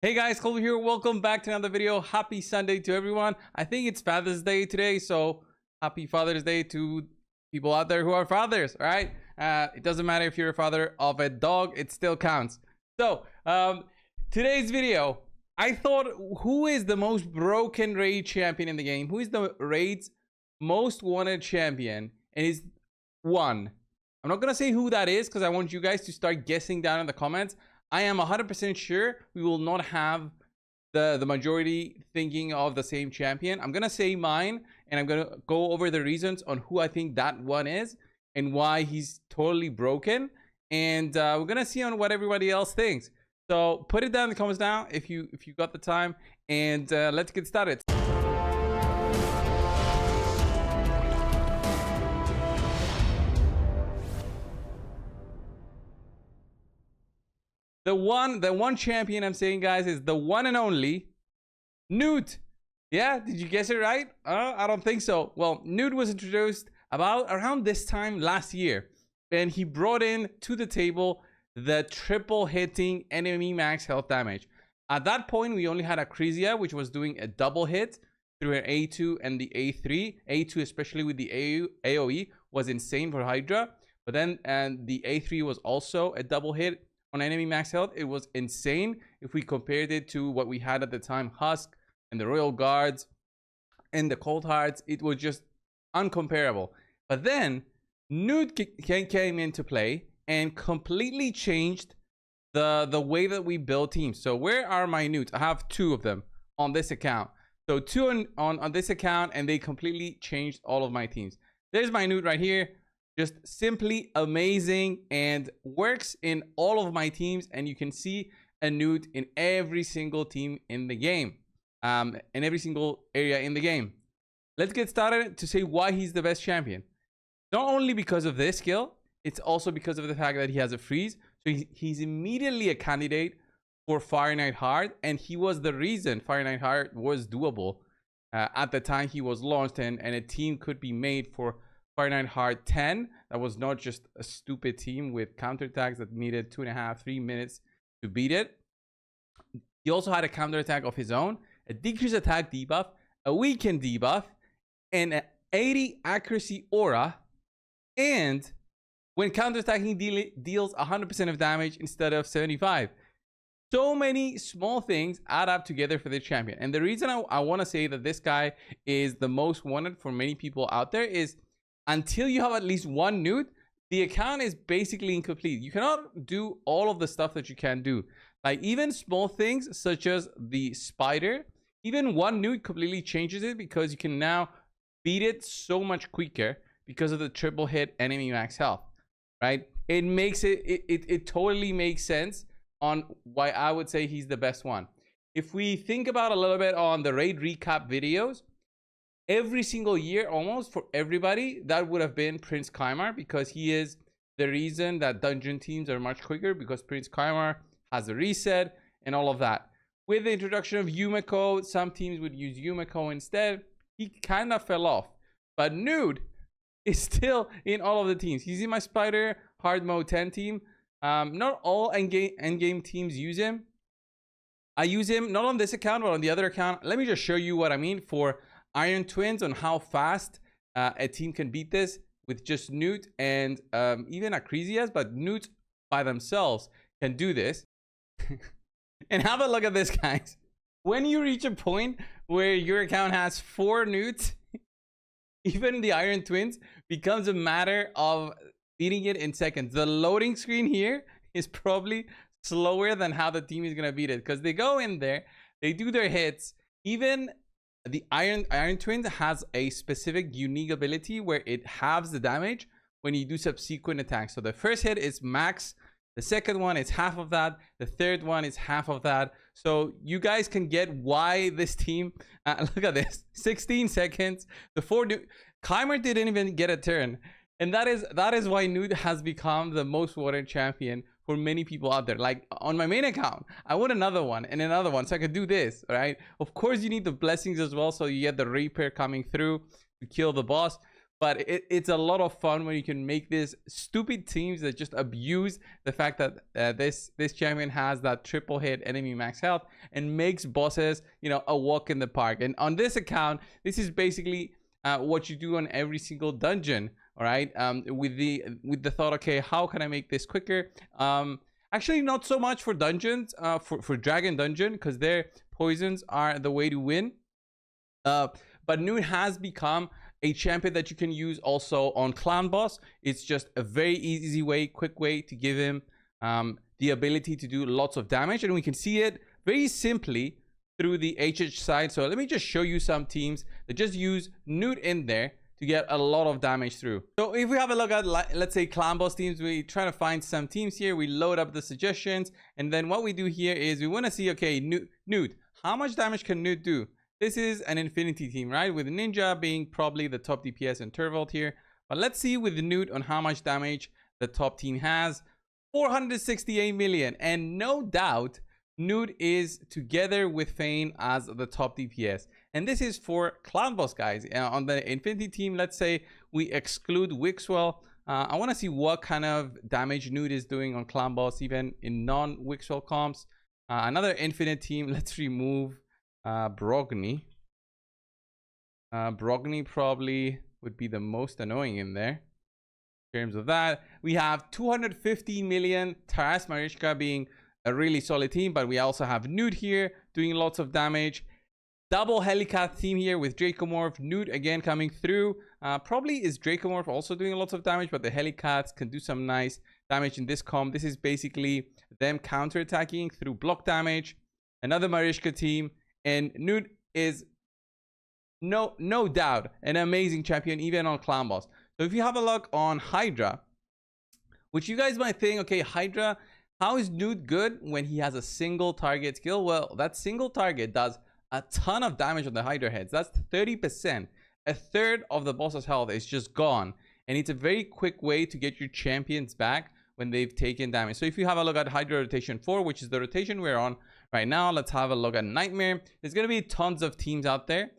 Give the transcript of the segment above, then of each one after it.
Hey guys, Colby here. Welcome back to another video. Happy Sunday to everyone. I think it's Father's Day today, so happy Father's Day to people out there who are fathers, all right? It doesn't matter if you're a father of a dog, it still counts. So, today's video, I thought, who is the most broken raid champion in the game? Who is the raid's most wanted champion? And is one. I'm not going to say who that is because I want you guys to start guessing down in the comments. I am 100% sure we will not have the majority thinking of the same champion. I'm going to say mine, and I'm going to go over the reasons on who I think that one is and why he's totally broken. And we're going to see on what everybody else thinks. So put it down in the comments now if you got the time, and let's get started. The one champion I'm saying, guys, is the one and only Newt. Yeah, did you guess it right? I don't think so. Well, Newt was introduced around this time last year, and he brought in to the table the triple hitting enemy max health damage. At that point, we only had Acrisia, which was doing a double hit through an A2 and the A3. A2, especially with the AoE, was insane for Hydra. But then the A3 was also a double hit on enemy max health. It was insane if we compared it to what we had at the time, Husk and the Royal Guards and the Cold Hearts. It was just uncomparable. But then Newt came into play and completely changed the way that we build teams. So where are my Newts? I have two of them on this account. So two on this account, and they completely changed all of my teams. There's my Newt right here. Just simply amazing and works in all of my teams, and you can see a Newt in every single team in the game, in every single area in the game. Let's get started to say why he's the best champion. Not only because of this skill, it's also because of the fact that he has a freeze. So he's immediately a candidate for Fire Knight Hard, and he was the reason Fire Knight Hard was doable at the time he was launched, and a team could be made for Fire Knight Hard 10. That was not just a stupid team with counterattacks that needed 2.5-3 minutes to beat it. He also had a counterattack of his own, a decreased attack debuff, a weaken debuff, and an 80 accuracy aura. And when counterattacking deals 100% of damage instead of 75. So many small things add up together for the champion. And the reason I want to say that this guy is the most wanted for many people out there is, until you have at least one Newt, the account is basically incomplete. You cannot do all of the stuff that you can do. Like even small things such as the spider, even one Newt completely changes it, because you can now beat it so much quicker because of the triple hit enemy max health, right? It makes it totally makes sense on why I would say he's the best one. If we think about a little bit on the raid recap videos, every single year, almost for everybody, that would have been Prince Kaimar, because he is the reason that dungeon teams are much quicker, because Prince Kaimar has a reset and all of that. With the introduction of Yumiko, some teams would use Yumiko instead. He kind of fell off, but Nude is still in all of the teams. He's in my Spider Hard Mode 10 team. Not all endgame teams use him. I use him not on this account, but on the other account. Let me just show you what I mean for Iron Twins, on how fast a team can beat this with just Newt and even Acrisias, but Newt by themselves can do this. And have a look at this, guys. When you reach a point where your account has 4 Newts, even the Iron Twins becomes a matter of beating it in seconds. The loading screen here is probably slower than how the team is going to beat it, because they go in there, they do their hits. Even the Iron Twins has a specific unique ability where it halves the damage when you do subsequent attacks. So the first hit is max, the second one is half of that, the third one is half of that. So you guys can get why this team, look at this, 16 seconds. The 4 Kaimar didn't even get a turn, and that is why Newt has become the most wanted champion for many people out there. Like on my main account, I want another one and another one so I could do this, right? Of course, you need the blessings as well, so you get the Reaper coming through to kill the boss. but it's a lot of fun when you can make these stupid teams that just abuse the fact that this champion has that triple hit enemy max health and makes bosses, you know, a walk in the park. And on this account, this is basically what you do on every single dungeon. All right, with the thought, okay, how can I make this quicker? Actually, not so much for dungeons, for dragon dungeon, because their poisons are the way to win. But Nude has become a champion that you can use also on clan boss. It's just a very easy way, quick way to give him the ability to do lots of damage, and we can see it very simply through the HH side. So let me just show you some teams that just use Nude in there to get a lot of damage through. So if we have a look at, let's say, clan boss teams, we try to find some teams here. We load up the suggestions, and then what we do here is we want to see, okay, Nude, how much damage can Nude do? This is an infinity team, right? With Ninja being probably the top DPS and Turvold here. But let's see with Nude on how much damage the top team has. 468 million. And no doubt, Nude is together with Fane as the top DPS. And this is for clan boss, guys. On the infinity team, let's say we exclude Wixwell. I want to see what kind of damage Nude is doing on clan boss, even in non-Wixwell comps. Another infinite team, let's remove Brogni. Brogni probably would be the most annoying in there. In terms of that, we have 250 million. Taras Mariska being a really solid team, but we also have Nude here doing lots of damage. Double Helicat team here with Dracomorph. Nude again coming through. Probably is Dracomorph also doing lots of damage, but the Helicats can do some nice damage in this comp. This is basically them counter-attacking through block damage. Another Mariska team. And Nude is no doubt an amazing champion, even on clan boss. So if you have a look on Hydra, which you guys might think, okay, Hydra, how is Nude good when he has a single target skill? Well, that single target does a ton of damage on the Hydra heads. That's 30%. A third of the boss's health is just gone. And it's a very quick way to get your champions back when they've taken damage. So if you have a look at Hydra rotation 4, which is the rotation we're on right now, let's have a look at Nightmare. There's going to be tons of teams out there,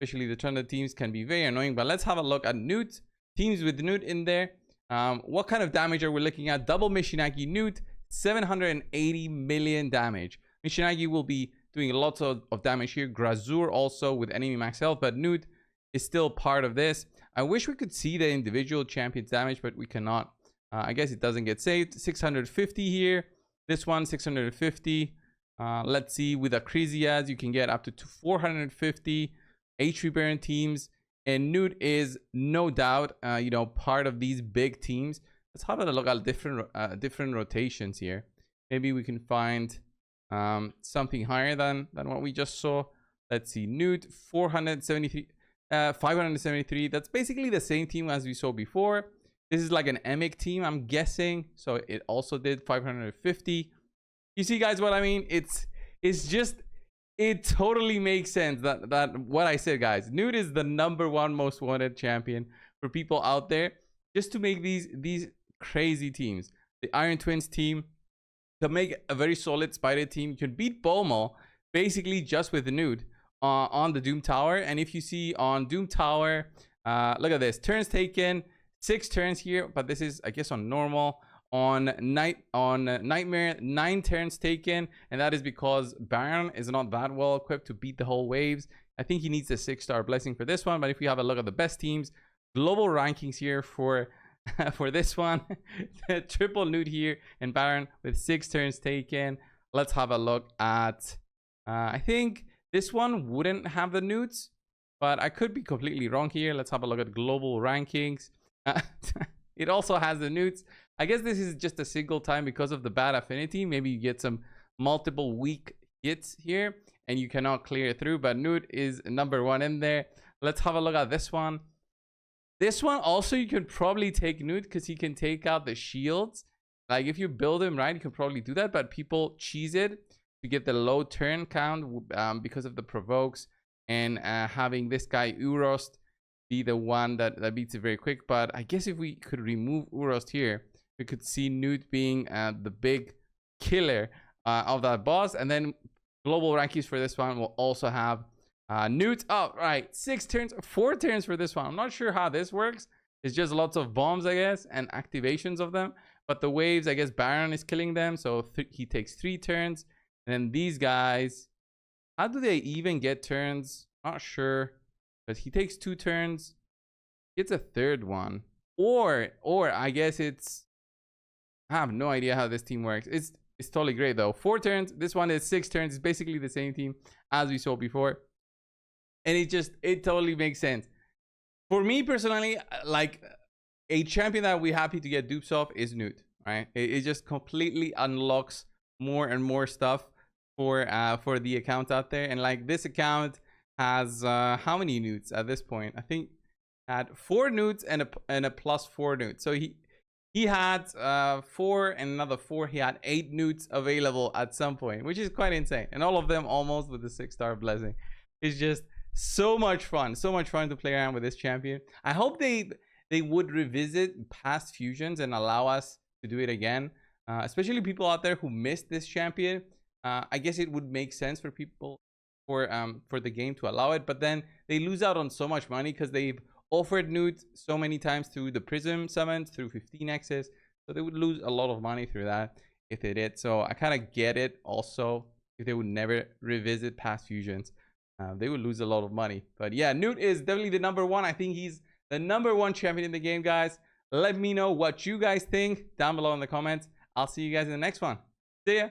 especially the ton of teams can be very annoying, but let's have a look at Nude, teams with Nude in there. What kind of damage are we looking at? Double Mishinagi Nude, 780 million damage. Mishinagi will be doing lots of damage here. Grazur also with enemy max health, but Nude is still part of this. I wish we could see the individual champions damage, but we cannot. I guess it doesn't get saved. 650 here. This one, 650. Let's see, with Acrisias, you can get up to 450 HP burn teams. And Nude is no doubt, you know, part of these big teams. Let's have a look at different rotations here. Maybe we can find something higher than what we just saw. Let's see, Nude 473, 573. That's basically the same team as we saw before. This is like an Emic team, I'm guessing. So it also did 550. You see, guys, what I mean? It's just, it totally makes sense that what I said, guys. Nude is the #1 most wanted champion for people out there, just to make these crazy teams. The Iron Twins team, to make a very solid Spider team. You can beat Bomo basically just with the Nude on the Doom Tower. And if you see on Doom Tower, look at this, turns taken, 6 turns here, but this is, I guess, on normal. On Nightmare, 9 turns taken, and that is because Baron is not that well equipped to beat the whole waves. I think he needs a 6-star blessing for this one. But if we have a look at the best teams, global rankings here for for this one, triple Nude here and Baron with 6 turns taken. Let's have a look at, I think this one wouldn't have the Nudes, but I could be completely wrong here. Let's have a look at global rankings. It also has the Nudes. I guess this is just a single time because of the bad affinity. Maybe you get some multiple weak hits here and you cannot clear it through, but Nude is #1 in there. Let's have a look at this one. This one also, you can probably take Nude because he can take out the shields. Like if you build him right, you can probably do that, but people cheese it to get the low turn count because of the provokes and having this guy Urost be the one that beats it very quick. But I guess if we could remove Urost here, we could see Nude being the big killer of that boss. And then global rankings for this one will also have Newt, oh, right. 6 turns, 4 turns for this one. I'm not sure how this works. It's just lots of bombs, I guess, and activations of them. But the waves, I guess Baron is killing them. So he takes 3 turns. And then these guys, how do they even get turns? Not sure. But he takes 2 turns. Gets a 3rd one. Or I guess it's... I have no idea how this team works. It's totally great, though. 4 turns. This one is 6 turns. It's basically the same team as we saw before. And it totally makes sense. For me personally, like a champion that we're happy to get dupes of is Newt, right? It just completely unlocks more and more stuff for the account out there. And like this account has how many Newts at this point? I think had 4 Newts and a +4 Newt. So he had 4 and another 4. He had 8 Newts available at some point, which is quite insane. And all of them almost with the 6-star blessing. It's just so much fun to play around with this champion. I hope they would revisit past fusions and allow us to do it again, especially people out there who missed this champion. I guess it would make sense for people for the game to allow it, but then they lose out on so much money because they've offered Newt so many times through the Prism summons, through 15x's, so they would lose a lot of money through that if they did. So I kind of get it also if they would never revisit past fusions. They would lose a lot of money. But yeah, Newt is definitely the #1. I think he's the #1 champion in the game, guys. Let me know what you guys think down below in the comments. I'll see you guys in the next one. See ya.